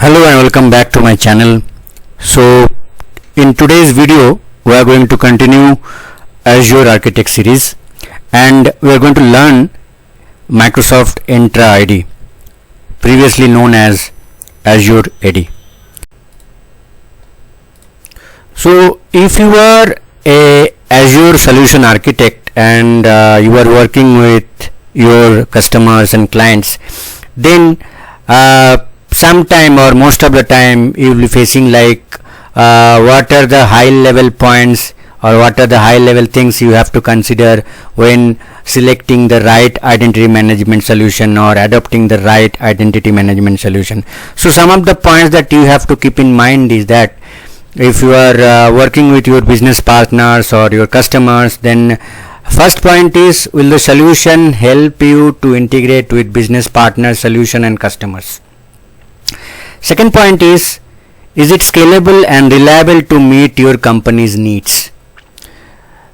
Hello and welcome back to my channel. So in today's video we are going to continue Azure Architect series and we are going to learn Microsoft Entra ID, previously known as Azure AD. So if you are a Azure solution architect and you are working with your customers and clients, then sometime or most of the time you will be facing like what are the high level points or what are the high level things you have to consider when selecting the right identity management solution or adopting the right identity management solution. So some of the points that you have to keep in mind is that if you are working with your business partners or your customers, then first point is, will the solution help you to integrate with business partners, solution and customers? Second point is it scalable and reliable to meet your company's needs?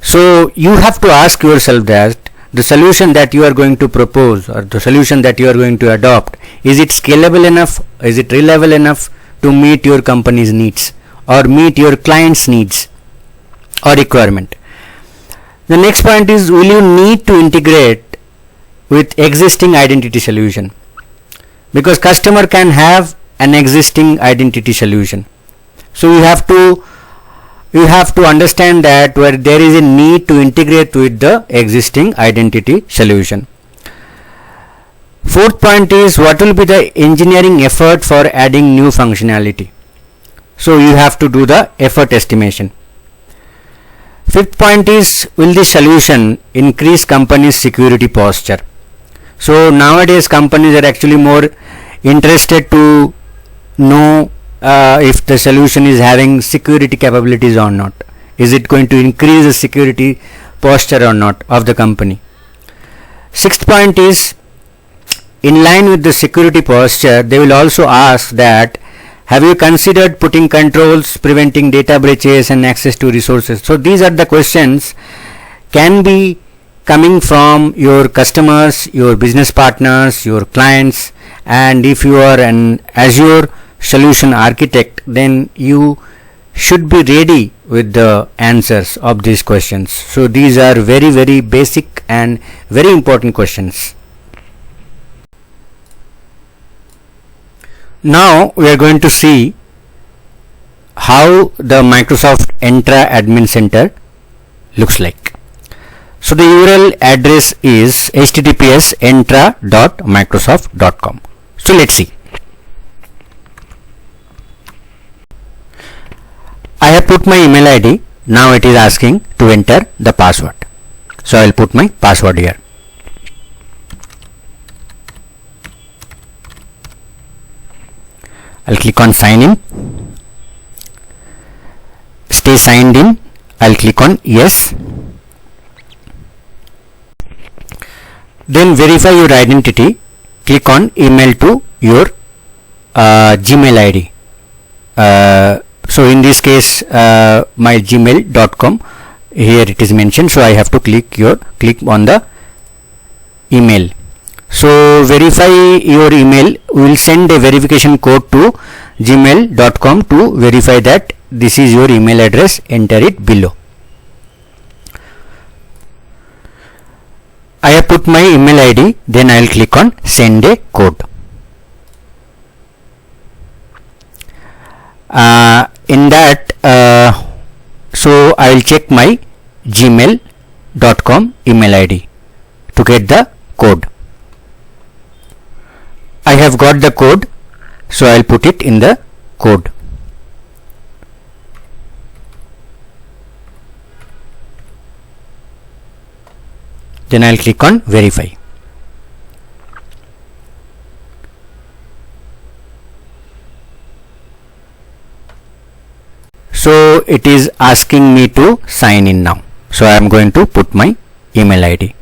So you have to ask yourself that the solution that you are going to propose or the solution that you are going to adopt, is it scalable enough? Is it reliable enough to meet your company's needs or meet your client's needs or requirement? The next point is, will you need to integrate with existing identity solution? Because customer can have an existing identity solution, so you have to understand that where there is a need to integrate with the existing identity solution. Fourth point is, what will be the engineering effort for adding new functionality? So you have to do the effort estimation. Fifth point is, will the solution increase company's security posture? So nowadays companies are actually more interested to know if the solution is having security capabilities or not. Is it going to increase the security posture or not of the company? Sixth point is, in line with the security posture, they will also ask that, have you considered putting controls preventing data breaches and access to resources? So these are the questions can be coming from your customers, your business partners, your clients, and if you are an Azure solution architect, then you should be ready with the answers of these questions. So these are very basic and very important questions. Now we are going to see how the Microsoft Entra Admin Center looks like. So the URL address is https://entra.microsoft.com. So let's see. I have put my email ID. Now it is asking to enter the password. So I will put my password here. I'll click on sign in. Stay signed in. I'll click on yes. Then verify your identity. Click on email to your Gmail ID. So in this case my gmail.com, here it is mentioned, so I have to click on the email. So verify your email. We will send a verification code to gmail.com to verify that this is your email address. Enter it below. I have put my email ID, then I will click on send a code. In that so I will check my gmail.com email ID to get the code. I have got the code, so I will put it in the code. Then I will click on verify. So it is asking me to sign in now. So I am going to put my email ID.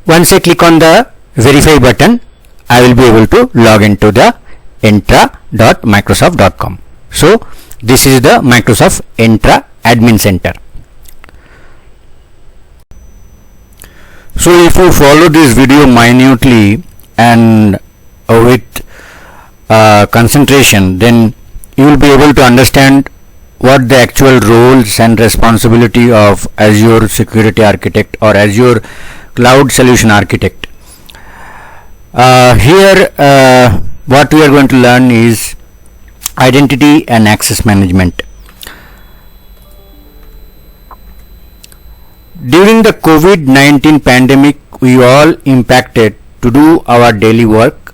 Once I click on the verify button, I will be able to log into the entra.microsoft.com. So this is the Microsoft Entra Admin Center. So if you follow this video minutely and with concentration, then you will be able to understand what the actual roles and responsibility of Azure Security Architect or Azure Cloud Solution Architect. Here what we are going to learn is identity and access management. During the COVID-19 pandemic, we all impacted to do our daily work,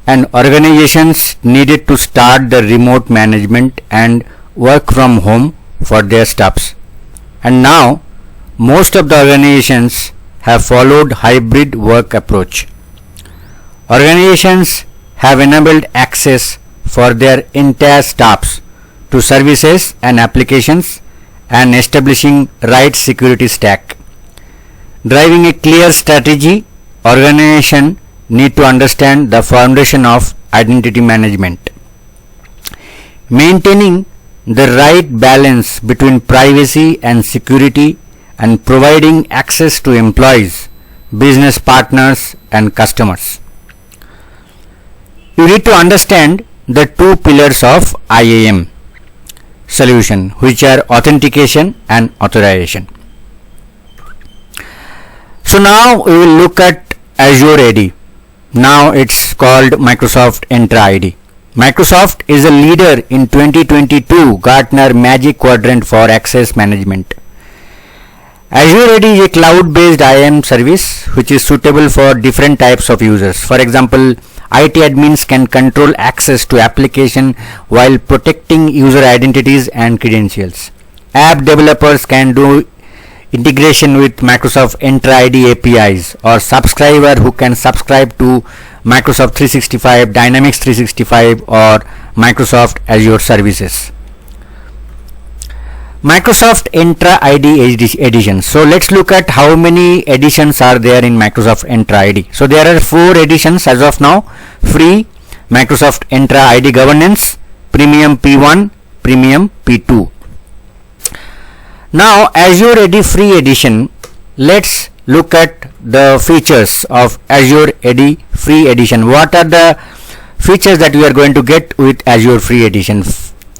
and organizations needed to start the remote management and work from home for their staffs. And now most of the organizations have followed hybrid work approach. Organizations have enabled access for their entire staffs to services and applications and establishing right security stack. Driving a clear strategy, organization need to understand the foundation of identity management. Maintaining the right balance between privacy and security and providing access to employees, business partners and customers. You need to understand the two pillars of IAM solution, which are authentication and authorization. So now we will look at Azure AD. Now it's called Microsoft Entra ID. Microsoft is a leader in 2022 Gartner Magic Quadrant for Access Management. Azure AD is a cloud-based IAM service which is suitable for different types of users. For example, IT admins can control access to application while protecting user identities and credentials. App developers can do integration with Microsoft Entra ID APIs, or subscriber who can subscribe to Microsoft 365, Dynamics 365 or Microsoft Azure services. Microsoft Entra ID editions. So let's look at how many editions are there in Microsoft Entra ID. So there are 4 editions as of now: free, Microsoft Entra ID Governance, Premium P1, Premium P2. Now Azure AD Free Edition, let's look at the features of Azure AD Free Edition. What are the features that we are going to get with Azure Free Edition?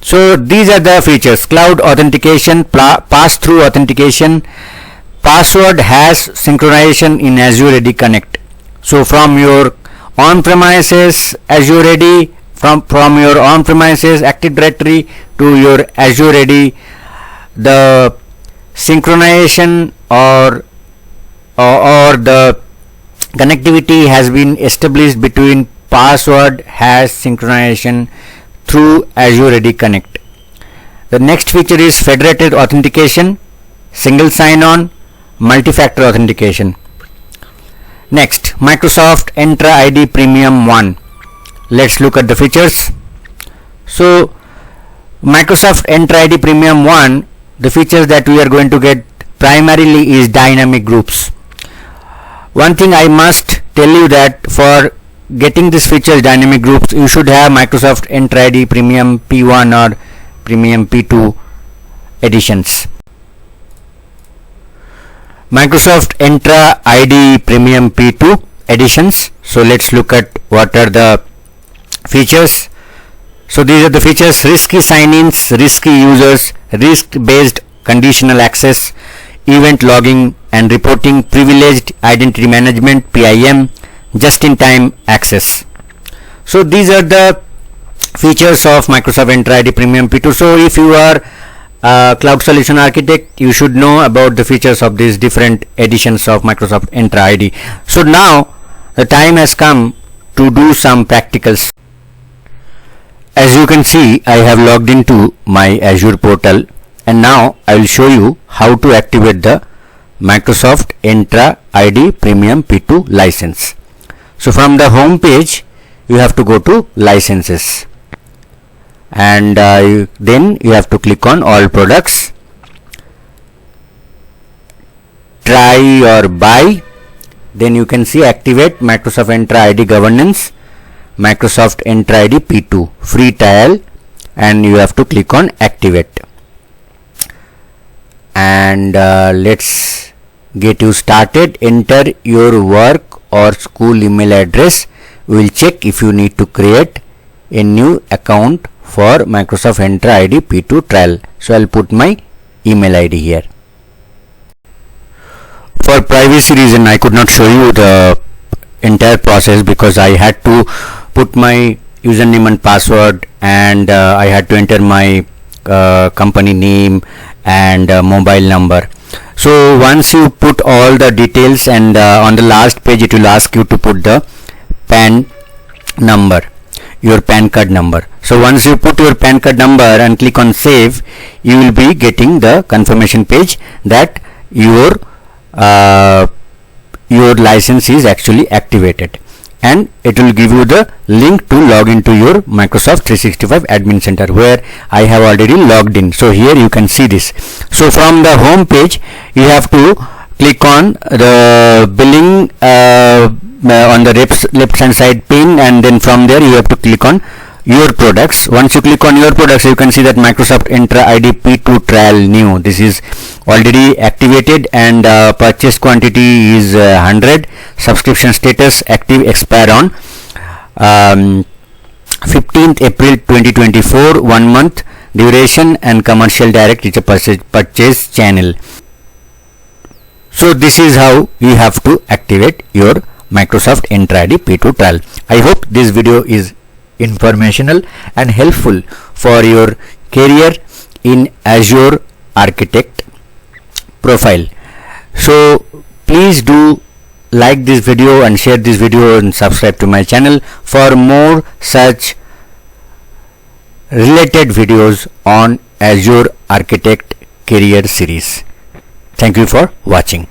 So these are the features: cloud authentication, pass-through authentication, password hash synchronization in Azure AD Connect. So from your on-premises Azure AD, from your on-premises Active Directory to your Azure AD, the synchronization or the connectivity has been established between password hash synchronization through Azure AD Connect. The next feature is federated authentication, single sign-on, multi-factor authentication. Next, Microsoft Entra ID Premium 1. Let's look at the features. So Microsoft Entra ID Premium 1, the features that we are going to get primarily is dynamic groups. One thing I must tell you that for getting this feature dynamic groups, you should have Microsoft Entra ID Premium P1 or Premium P2 editions. Microsoft Entra ID Premium P2 editions. So let's look at what are the features. So these are the features: risky sign-ins, risky users, risk-based conditional access, event logging and reporting, privileged identity management (PIM), just-in-time access. So these are the features of Microsoft Entra ID Premium P2. So if you are a cloud solution architect, you should know about the features of these different editions of Microsoft Entra ID. So now the time has come to do some practicals. As you can see, I have logged into my Azure portal, and now I will show you how to activate the Microsoft Entra ID Premium P2 license. So from the home page, you have to go to licenses, and then you have to click on all products, try or buy. Then you can see activate Microsoft Entra ID Governance, Microsoft Entra ID P2 free trial, and you have to click on activate. And let's get you started. Enter your work or school email address. We will check if you need to create a new account for Microsoft Entra ID P2 trial. So I'll put my email ID here. For privacy reason, I could not show you the entire process because I had to put my username and password, and I had to enter my company name and mobile number. So once you put all the details, and on the last page it will ask you to put the PAN number, your PAN card number. So once you put your PAN card number and click on save, you will be getting the confirmation page that your license is actually activated, and it will give you the link to log into your Microsoft 365 admin center, where I have already logged in. So here you can see this. So from the home page you have to click on the billing on the left hand side pane, and then from there you have to click on your products. Once you click on your products, you can see that Microsoft Entra ID P2 trial new, this is already activated, and purchase quantity is 100. Subscription status active, expire on 15th April 2024, 1 month duration, and commercial direct is a purchase channel. So this is how you have to activate your Microsoft Entra ID P2 trial. I hope this video is informational and helpful for your career in Azure Architect profile. So please do like this video and share this video and subscribe to my channel for more such related videos on Azure Architect career series. Thank you for watching.